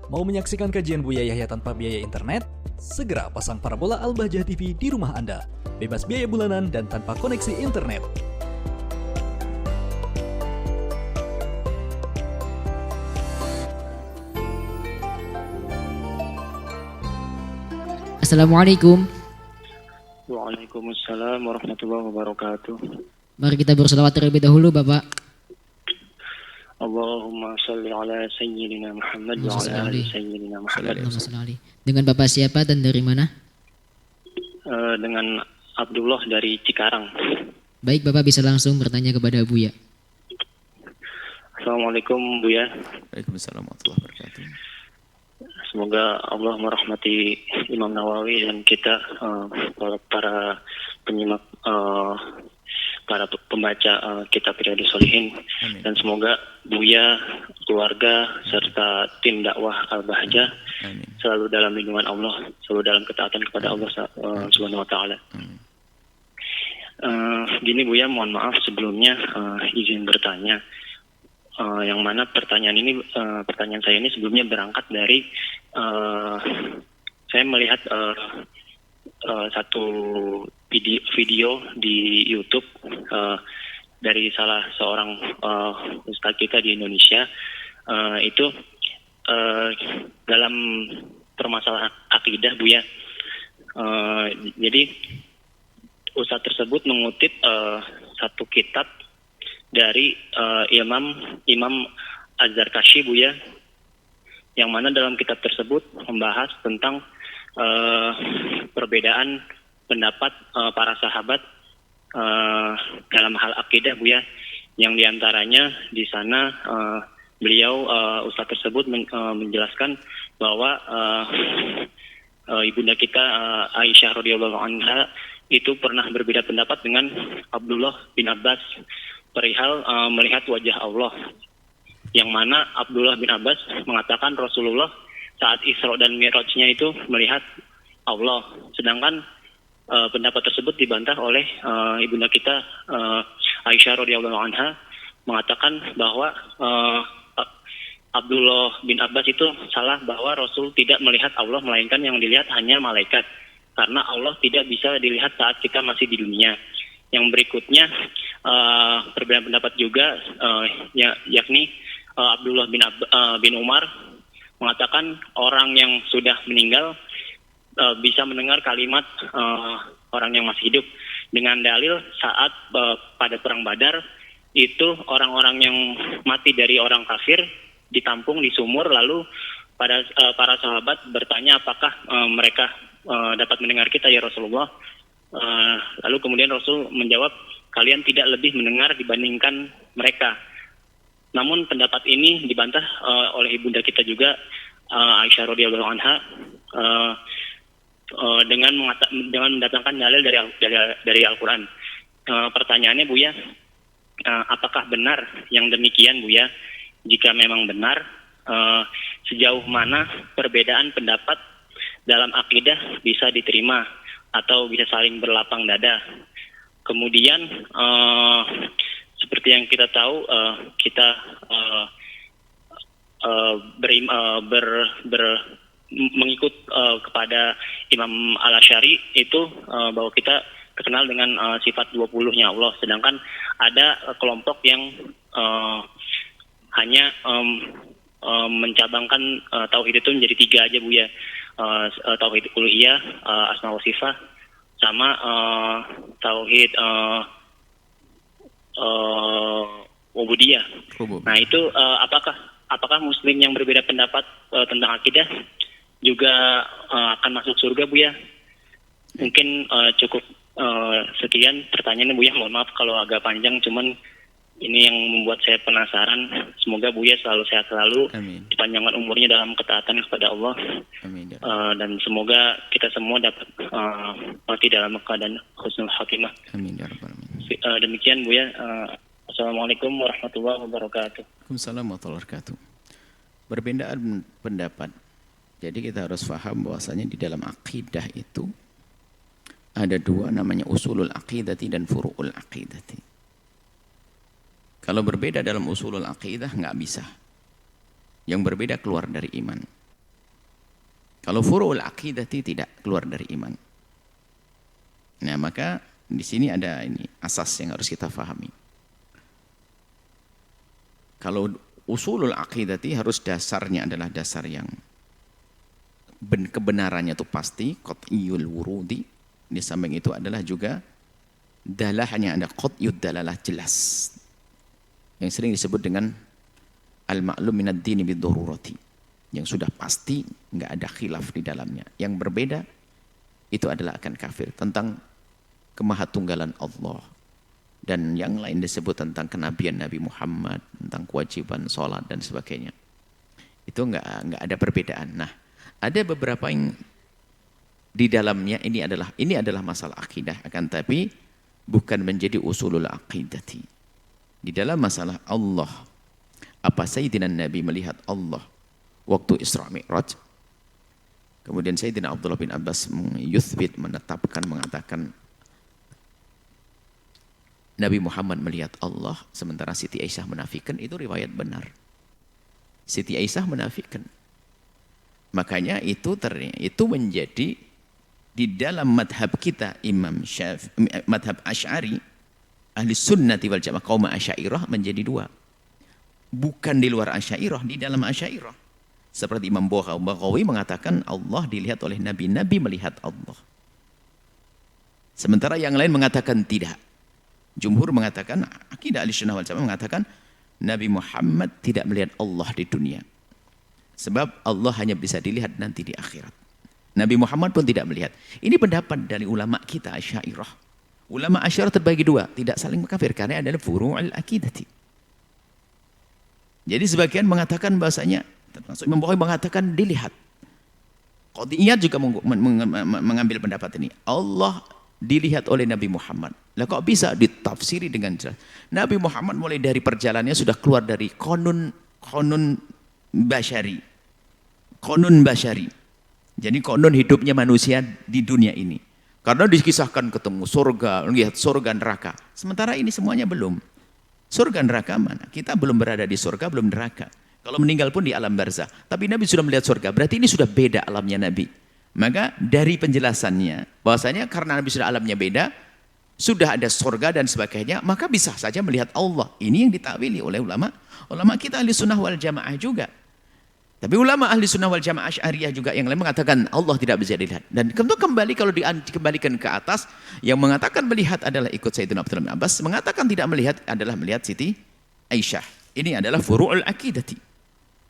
Mau menyaksikan kajian Buya Yahya tanpa biaya internet? Segera pasang parabola Al-Bahjah TV di rumah Anda. Bebas biaya bulanan dan tanpa koneksi internet. Assalamualaikum. Waalaikumsalam warahmatullahi wabarakatuh. Mari kita berselawat terlebih dahulu, Bapak. Allahumma salli ala sayyidina Muhammad wa ala ali sayyidina Muhammad. Allahumma shalli alaihi. Dengan Bapak siapa dan dari mana? Dengan Abdullah dari Cikarang. Baik, Bapak bisa langsung bertanya kepada Buya. Assalamualaikum Buya. Waalaikumsalam warahmatullahi wabarakatuh. Semoga Allah merahmati Imam Nawawi dan kita para penyimak, para pembaca kitab Riyadhus Shalihin. Amin. Dan semoga Buya, keluarga serta tim dakwah Al-Bahjah Amin. selalu dalam lindungan Allah, selalu dalam ketaatan kepada Allah Subhanahu wa taala. Gini Buya, mohon maaf sebelumnya izin bertanya. Yang mana pertanyaan saya ini sebelumnya berangkat dari saya melihat satu video di YouTube dari salah seorang ustadz kita di Indonesia, itu dalam permasalahan akidah Buya. Jadi ustadz tersebut mengutip satu kitab dari Imam Az-Zarkashi Buya, yang mana dalam kitab tersebut membahas tentang perbedaan pendapat para sahabat dalam hal akidah Buya, yang diantaranya di sana beliau ustadz tersebut menjelaskan bahwa ibunda kita Aisyah radhiyallahu anha itu pernah berbeda pendapat dengan Abdullah bin Abbas perihal melihat wajah Allah, yang mana Abdullah bin Abbas mengatakan Rasulullah saat Isra dan Mi'rajnya itu melihat Allah, sedangkan pendapat tersebut dibantah oleh ibunda kita Aisyah radhiyallahu anha, mengatakan bahwa Abdullah bin Abbas itu salah, bahwa Rasul tidak melihat Allah melainkan yang dilihat hanya malaikat, karena Allah tidak bisa dilihat saat kita masih di dunia. Yang berikutnya perbedaan pendapat juga yakni Abdullah bin Umar mengatakan orang yang sudah meninggal bisa mendengar kalimat orang yang masih hidup, dengan dalil saat pada perang Badar itu orang-orang yang mati dari orang kafir ditampung di sumur, lalu para sahabat bertanya apakah mereka dapat mendengar kita ya Rasulullah. Lalu kemudian Rasul menjawab, kalian tidak lebih mendengar dibandingkan mereka. Namun pendapat ini dibantah oleh ibunda kita juga Aisyah radhiyallahu anha dengan mendatangkan dalil dari Al-Quran. Pertanyaannya Buya, apakah benar yang demikian Buya? Jika memang benar, sejauh mana perbedaan pendapat dalam akidah bisa diterima atau bisa saling berlapang dada? Kemudian seperti yang kita tahu, kita mengikut kepada Imam Al-Asy'ari itu bahwa kita terkenal dengan sifat 20-nya Allah, sedangkan ada kelompok yang hanya mencabangkan tauhid itu menjadi 3 aja Buya. Tauhid uluhiyah, asma wa sifat, sama tauhid ubudiyah. Nah itu apakah muslim yang berbeda pendapat tentang akidah juga akan masuk surga Buya? Mungkin cukup sekian pertanyaannya Buya. Mohon maaf kalau agak panjang, cuman ini yang membuat saya penasaran. Semoga Buya selalu sehat selalu, dipanjangkan umurnya dalam ketaatan kepada Allah. Amin. Dan semoga kita semua dapat mati dalam keadaan husnul khatimah. Amin ya rabbal alamin. Demikian Buya. Assalamualaikum warahmatullahi wabarakatuh. Waalaikumsalam warahmatullahi wabarakatuh. Perbedaan pendapat. Jadi kita harus paham bahwasanya di dalam akidah itu ada 2, namanya usulul aqidati dan furu'ul aqidati. Kalau berbeda dalam usulul aqidah nggak bisa. Yang berbeda keluar dari iman. Kalau furu'ul aqidati tidak keluar dari iman. Nah, maka di sini ada ini asas yang harus kita pahami. Kalau usulul aqidati harus dasarnya adalah dasar yang kebenarannya itu pasti, qat'iyul wurudi. Di samping itu adalah juga dalahnya ada qat'iyud dalalah jelas. Yang sering disebut dengan al-ma'lum minad dini bid-darurati. Yang sudah pasti enggak ada khilaf di dalamnya. Yang berbeda itu adalah akan kafir tentang kemahatunggalan Allah. Dan yang lain disebut tentang kenabian Nabi Muhammad, tentang kewajiban sholat dan sebagainya. Itu enggak ada perbedaan. Nah, ada beberapa yang di dalamnya ini adalah masalah akidah, akan tapi bukan menjadi usulul aqidati. Di dalam masalah Allah, apa Sayyidina Nabi melihat Allah waktu Isra Mi'raj? Kemudian Sayyidina Abdullah bin Abbas menetapkan, mengatakan Nabi Muhammad melihat Allah, sementara Siti Aisyah menafikan. Itu riwayat benar. Siti Aisyah menafikan. Makanya itu menjadi di dalam madhab kita madhab Asy'ari, ahli sunnati wal jamaah, kaum Asy'ariyah menjadi dua. Bukan di luar Asy'ariyah, di dalam Asy'ariyah. Seperti Imam Baghawi mengatakan Allah dilihat oleh Nabi, Nabi melihat Allah. Sementara yang lain mengatakan tidak. Jumhur mengatakan, akidah Ahlussunnah wal Jamaah mengatakan Nabi Muhammad tidak melihat Allah di dunia. Sebab Allah hanya bisa dilihat nanti di akhirat. Nabi Muhammad pun tidak melihat. Ini pendapat dari ulama kita Asy'ariyah. Ulama Asy'ariyah terbagi dua, tidak saling mengkafir karena adalah furu'ul aqidati. Jadi sebagian mengatakan bahasanya, termasuk Imam Baghawi mengatakan dilihat. Qadiyat juga mengambil pendapat ini. Allah dilihat oleh Nabi Muhammad. Lah kok bisa ditafsiri dengan jelas? Nabi Muhammad mulai dari perjalanannya sudah keluar dari konun basyari. Konun basyari. Jadi konun hidupnya manusia di dunia ini. Karena dikisahkan ketemu surga, lihat surga neraka. Sementara ini semuanya belum. Surga neraka mana? Kita belum berada di surga, belum neraka. Kalau meninggal pun di alam barzah. Tapi Nabi sudah melihat surga. Berarti ini sudah beda alamnya Nabi. Maka dari penjelasannya, bahwasanya karena Nabi sudah alamnya beda, sudah ada surga dan sebagainya, maka bisa saja melihat Allah. Ini yang ditakwili oleh ulama kita ahli sunnah wal jamaah juga. Tapi ulama ahli sunnah wal jamaah Asy'ariyah juga yang lain mengatakan Allah tidak bisa dilihat. Dan kembali kalau dikembalikan ke atas, yang mengatakan melihat adalah ikut Sayyidina Abdullah bin Abbas, mengatakan tidak melihat adalah melihat Siti Aisyah. Ini adalah furu'ul aqidati,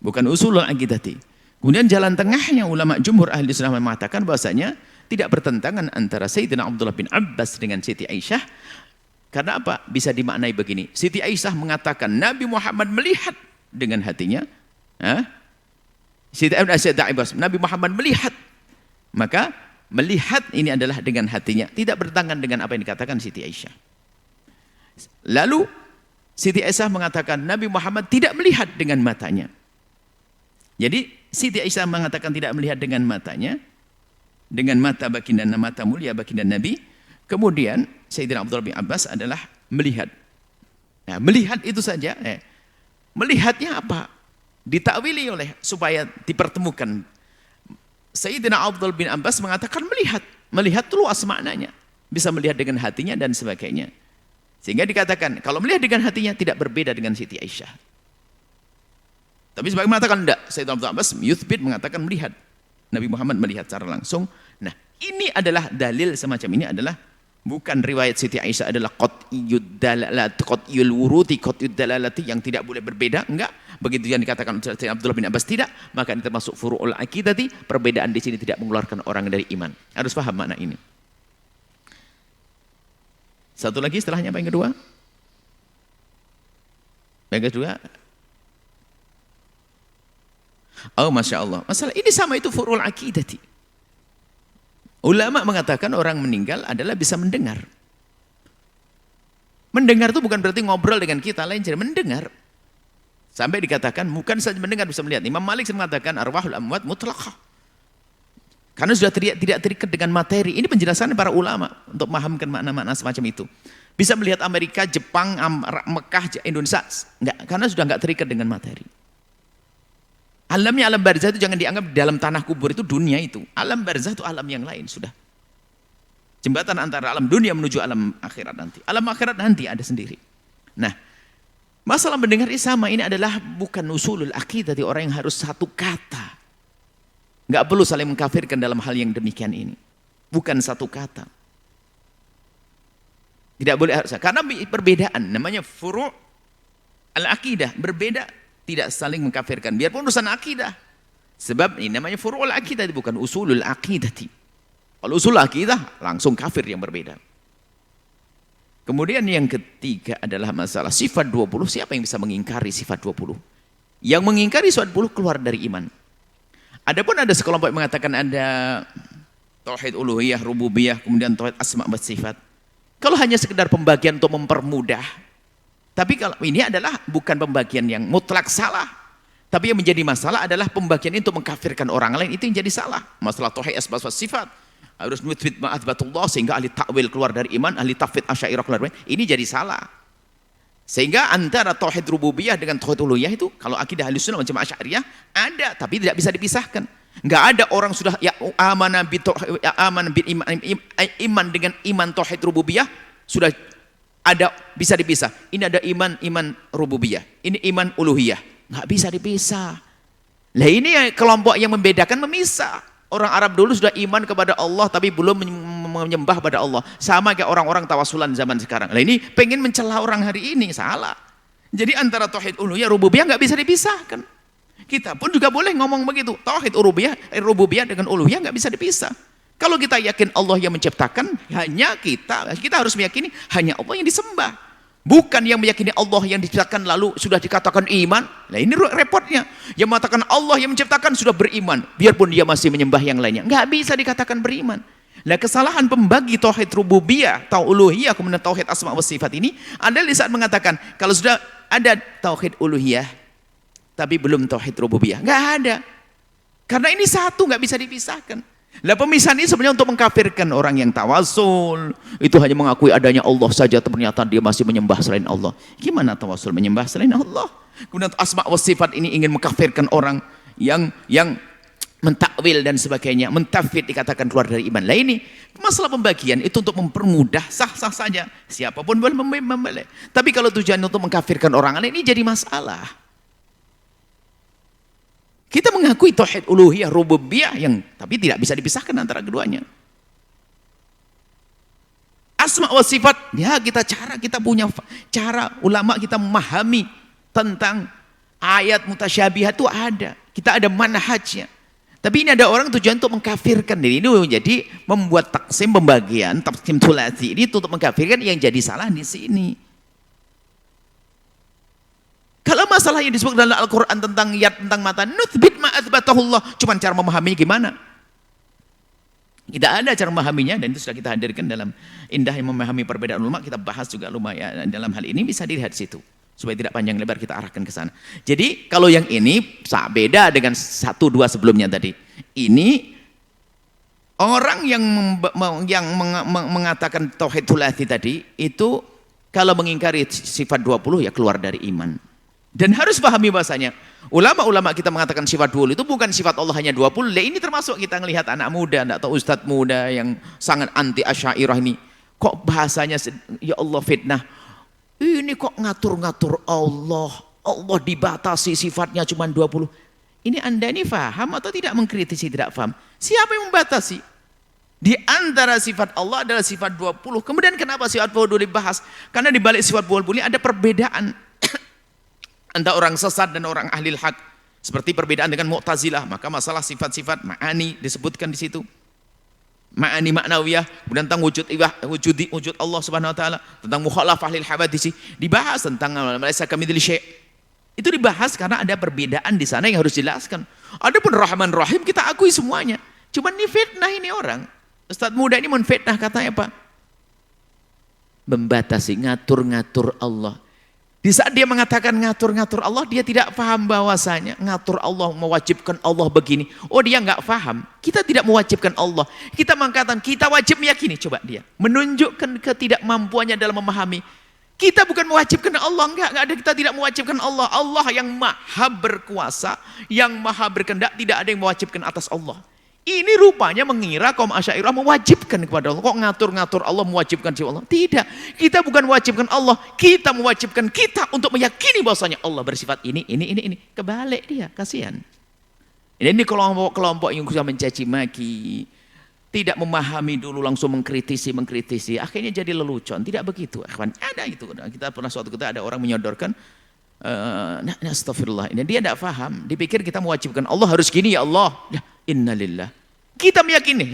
bukan usulul aqidati. Kemudian jalan tengahnya ulama jumhur ahli sunnah mengatakan bahwasanya tidak bertentangan antara Sayyidina Abdullah bin Abbas dengan Siti Aisyah. Karena apa? Bisa dimaknai begini. Siti Aisyah mengatakan Nabi Muhammad melihat dengan hatinya. Siti Aisyah, Nabi Muhammad melihat. Maka melihat ini adalah dengan hatinya. Tidak bertentangan dengan apa yang dikatakan Siti Aisyah. Lalu Siti Aisyah mengatakan Nabi Muhammad tidak melihat dengan matanya. Jadi Siti Aisyah mengatakan tidak melihat dengan matanya, dengan mata baginda, mata mulia baginda Nabi. Kemudian Sayyidina Abdullah bin Abbas adalah melihat. Nah, melihat itu saja. Melihatnya apa? Ditakwili oleh supaya dipertemukan. Sayyidina Abdullah bin Abbas mengatakan melihat. Melihat itu luas maknanya. Bisa melihat dengan hatinya dan sebagainya. Sehingga dikatakan kalau melihat dengan hatinya tidak berbeda dengan Siti Aisyah. Tapi sebagian mengatakan tidak. Sayyidina Abdullah Abbas mengatakan melihat. Nabi Muhammad melihat secara langsung. Nah, ini adalah dalil semacam ini adalah bukan riwayat Siti Aisyah adalah qat'iyud dalalat, qat'iyul wuruti, qat'iyud dalalati yang tidak boleh berbeda. Enggak. Begitu yang dikatakan Sayyidina Abdullah bin Abbas tidak, maka ini termasuk furu'ul aqidati. Perbedaan di sini tidak mengeluarkan orang dari iman. Harus paham makna ini. Satu lagi setelahnya apa yang kedua? Yang kedua, oh Masya Allah, masalah ini sama itu furu'ul aqidati. Ulama mengatakan orang meninggal adalah bisa mendengar. Mendengar itu bukan berarti ngobrol dengan kita, lain jadi mendengar. Sampai dikatakan bukan saja mendengar, bisa melihat. Imam Malik mengatakan arwahul amwat mutlaqah. Karena sudah tidak terikat dengan materi. Ini penjelasan para ulama untuk memahamkan makna-makna semacam itu. Bisa melihat Amerika, Jepang, Mekah, Indonesia, enggak, karena sudah enggak terikat dengan materi. Alamnya alam barzah itu jangan dianggap dalam tanah kubur itu dunia itu. Alam barzah itu alam yang lain sudah. Jembatan antara alam dunia menuju alam akhirat nanti. Alam akhirat nanti ada sendiri. Nah, masalah mendengar sama ini adalah bukan usulul aqidah, orang yang harus satu kata. Enggak perlu saling mengkafirkan dalam hal yang demikian ini. Bukan satu kata. Tidak boleh harus. Karena perbedaan namanya furu' al-aqidah, berbeda. Tidak saling mengkafirkan biarpun urusan akidah, sebab ini namanya furu'ul akidah, bukan usulul akidati. Kalau usul akidah langsung kafir yang berbeda. Kemudian yang ketiga adalah masalah sifat 20. Siapa yang bisa mengingkari sifat 20? Yang mengingkari sifat 20 keluar dari iman. Adapun ada sekelompok yang mengatakan ada tauhid uluhiyah, rububiyah, kemudian tauhid asma wa sifat. Kalau hanya sekedar pembagian untuk mempermudah, tapi kalau ini adalah bukan pembagian yang mutlak salah. Tapi yang menjadi masalah adalah pembagian itu mengkafirkan orang lain, itu yang jadi salah. Masalah tauhid asma wa sifat harus nuthbit ma'athbatullah sehingga ahli takwil keluar dari iman, ahli tafwid asy'ariyah keluar dari iman. Ini jadi salah. Sehingga antara tauhid rububiyah dengan tauhid uluhiyah itu kalau akidah ahli sunnah macam asy'ariyah ada, tapi tidak bisa dipisahkan. Enggak ada orang sudah ya aman iman dengan iman tauhid rububiyah sudah ada bisa dipisah. Ini ada iman rububiyah, ini iman uluhiyah, nggak bisa dipisah. Lah ini kelompok yang membedakan memisah. Orang Arab dulu sudah iman kepada Allah tapi belum menyembah pada Allah. Sama kayak orang-orang tawasulan zaman sekarang. Lah ini pengen mencela orang hari ini, salah. Jadi antara tauhid uluhiyah rububiyah nggak bisa dipisahkan. Kita pun juga boleh ngomong begitu. Tauhid rububiyah dengan uluhiyah nggak bisa dipisah. Kalau kita yakin Allah yang menciptakan, hanya kita harus meyakini hanya Allah yang disembah. Bukan yang meyakini Allah yang diciptakan lalu sudah dikatakan iman. Nah ini repotnya. Yang mengatakan Allah yang menciptakan sudah beriman, biarpun dia masih menyembah yang lainnya. Nggak bisa dikatakan beriman. Nah kesalahan pembagi tauhid rububiyah, uluhiyah, kemudian tauhid asma wa sifat ini adalah di saat mengatakan kalau sudah ada tauhid uluhiyah, tapi belum tauhid rububiyah. Nggak ada. Karena ini satu, nggak bisa dipisahkan. Lah pemisahan ini sebenarnya untuk mengkafirkan orang yang tawasul. Itu hanya mengakui adanya Allah saja, ternyata dia masih menyembah selain Allah. Gimana tawasul menyembah selain Allah? Kemudian asma wa sifat ini ingin mengkafirkan orang yang mentakwil dan sebagainya, mentafwid dikatakan keluar dari iman. Lah ini masalah pembagian itu untuk mempermudah, sah-sah saja. Siapapun boleh membeli. Tapi kalau tujuan untuk mengkafirkan orang lain ini jadi masalah. Kita mengakui tauhid uluhiyah rububiyah yang tapi tidak bisa dipisahkan antara keduanya. Asma wa sifat, ya kita punya cara ulama kita memahami tentang ayat mutasyabihat itu ada. Kita ada manhajnya. Tapi ini ada orang tujuan untuk mengkafirkan diri. Ini jadi membuat taksim pembagian, taksim sulasi ini untuk mengkafirkan yang jadi salah di sini. Kalau masalah yang disebut dalam Al-Quran tentang yad, tentang mata, nuthbit ma'athbatahullah, cuman cara memahaminya gimana? Tidak ada cara memahaminya, dan itu sudah kita hadirkan dalam indah yang memahami perbedaan ulama, kita bahas juga lumayan dalam hal ini, bisa dilihat di situ. Supaya tidak panjang lebar kita arahkan ke sana. Jadi kalau yang ini beda dengan 1, 2 sebelumnya tadi. Ini orang yang mengatakan tauhid thulathi tadi, itu kalau mengingkari sifat 20 ya keluar dari iman. Dan harus pahami bahasanya ulama-ulama kita mengatakan sifat 20 itu bukan sifat Allah hanya 20. Ini termasuk kita melihat anak muda atau ustadz muda yang sangat anti asy'ariyah ini. Kok bahasanya ya Allah fitnah. Ini kok ngatur-ngatur Allah. Allah dibatasi sifatnya cuma 20. Ini Anda ini paham atau tidak mengkritisi, tidak paham? Siapa yang membatasi? Di antara sifat Allah adalah sifat 20. Kemudian kenapa sifat 20 dibahas? Karena di balik sifat 20 ini ada perbedaan antara orang sesat dan orang ahli hak, seperti perbedaan dengan Mu'tazilah. Maka masalah sifat-sifat ma'ani disebutkan di situ, ma'ani ma'nawiyah, kemudian tentang wujud Allah Subhanahu wa taala, tentang mukhalafah lil hawadits dibahas, tentang laisa kamitslihi syai'. Itu dibahas karena ada perbedaan di sana yang harus dijelaskan. Adapun Rahman Rahim kita akui semuanya. Cuman ini fitnah ini orang. Ustaz muda ini menfitnah katanya apa? Membatasi, ngatur-ngatur Allah. Di saat dia mengatakan ngatur-ngatur Allah, dia tidak paham bahwasanya ngatur Allah mewajibkan Allah begini. Oh, dia nggak paham. Kita tidak mewajibkan Allah. Kita mengatakan kita wajib meyakini. Coba dia menunjukkan ketidakmampuannya dalam memahami. Kita bukan mewajibkan Allah, enggak ada, kita tidak mewajibkan Allah. Allah yang maha berkuasa, yang maha berkehendak, tidak ada yang mewajibkan atas Allah. Ini rupanya mengira kaum Asy'ariyah mewajibkan kepada Allah. Kok ngatur-ngatur Allah mewajibkan kepada Allah? Tidak. Kita bukan mewajibkan Allah, kita mewajibkan kita untuk meyakini bahwasanya Allah bersifat ini. Kebalik dia, kasihan. Ini kelompok-kelompok yang bisa mencaci maki, tidak memahami dulu langsung mengkritisi, akhirnya jadi lelucon. Tidak begitu, ikhwan. Ada itu. Kita pernah suatu ketika ada orang menyodorkan, astagfirullah, ini dia tidak paham. Dipikir kita mewajibkan Allah harus gini ya Allah. Innalillah. Kita meyakini,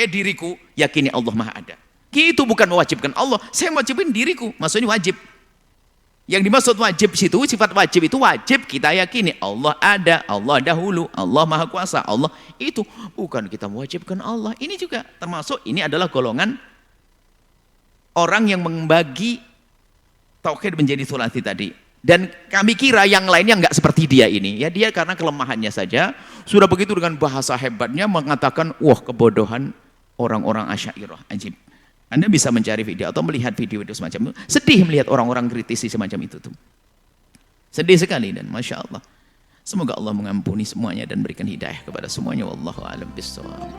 diriku, yakini Allah maha ada. Itu bukan mewajibkan Allah. Saya mewajibkan diriku, maksudnya wajib. Yang dimaksud wajib situ, sifat wajib itu wajib kita yakini Allah ada, Allah dahulu, Allah maha kuasa, Allah itu. Bukan kita mewajibkan Allah. Ini juga termasuk, ini adalah golongan orang yang membagi tauhid menjadi thulathi tadi. Dan kami kira yang lainnya enggak seperti dia ini. Ya dia karena kelemahannya saja, sudah begitu dengan bahasa hebatnya mengatakan, wah kebodohan orang-orang Asy'ariyah. Ajib. Anda bisa mencari video atau melihat video-video semacam itu. Sedih melihat orang-orang kritisi semacam itu tuh. Sedih sekali dan Masya Allah. Semoga Allah mengampuni semuanya dan berikan hidayah kepada semuanya. Wallahu a'lam bishawab.